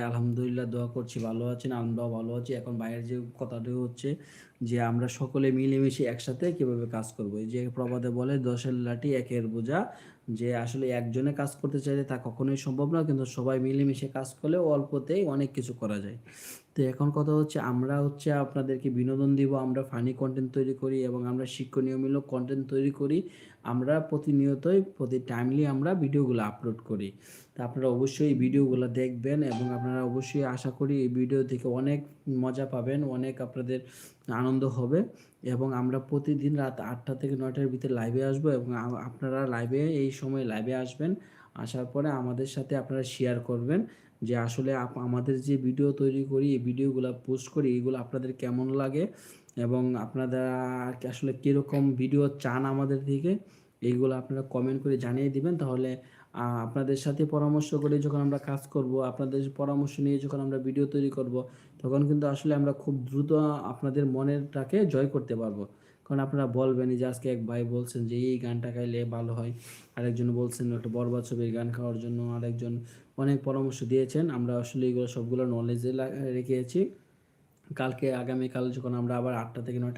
আলহামদুলিল্লাহ দোয়া করছি ভালো আছেন। আমরাও ভালো আছি। এখন ভাইয়ের যে কথাটি হচ্ছে যে আমরা সকলে মিলেমিশে একসাথে কিভাবে কাজ করব। এই যে প্রবাদে বলে দশের লাঠি একের বোঝা। যে আসলে একজনে কাজ করতে চাইলে তা কখনোই সম্ভব না। কিন্তু সবাই মিলেমিশে কাজ করলে অল্পতেই অনেক কিছু করা যায়। তো এখন কথা হচ্ছে আমরা হচ্ছে আপনাদেরকে বিনোদন দিব। আমরা ফানি কনটেন্ট তৈরি করি এবং আমরা শিক্ষণীয়মূলক কনটেন্ট তৈরি করি। আমরা প্রতিনিয়তই টাইমলি আমরা ভিডিওগুলো আপলোড করি। তো আপনারা অবশ্যই এই ভিডিওগুলো দেখবেন এবং আপনারা অবশ্যই আশা করি এই ভিডিও থেকে অনেক মজা পাবেন, অনেক আপনাদের আনন্দ হবে এবং আমরা প্রতিদিন রাত ৮টা থেকে ৯টার ভিতরে লাইভে আসবো এবং আপনারা এই সময় লাইভে আসবেন। আসার পরে আমাদের সাথে আপনারা শেয়ার করবেন যে আসলে আমাদের যে ভিডিও তৈরি করি, এই ভিডিওগুলো পোস্ট করি, এগুলো আপনাদের কেমন লাগে এবং আপনারা আসলে কীরকম ভিডিও চান আমাদের থেকে, এইগুলো আপনারা কমেন্ট করে জানিয়ে দিবেন। তাহলে আপনাদের সাথে পরামর্শ করে যখন আমরা কাজ করব, আপনাদের পরামর্শ নিয়ে যখন আমরা ভিডিও তৈরি করব, তখন কিন্তু আসলে আমরা খুব দ্রুত আপনাদের মনেরটাকে জয় করতে পারবো। কারণ আপনারা বলবেন যে আজকে এক ভাই বলছেন যে এই গানটা গাইলে ভালো হয়, আরেকজন বলছেন একটা বরবাদ ছবির গান খাওয়ার জন্য, আরেকজন অনেক পরামর্শ দিয়েছেন। আমরা আসলে এগুলো সবগুলো নলেজে রেখেছি। আগামীকাল যখন আমরা আবার ৮টা থেকে ৯টা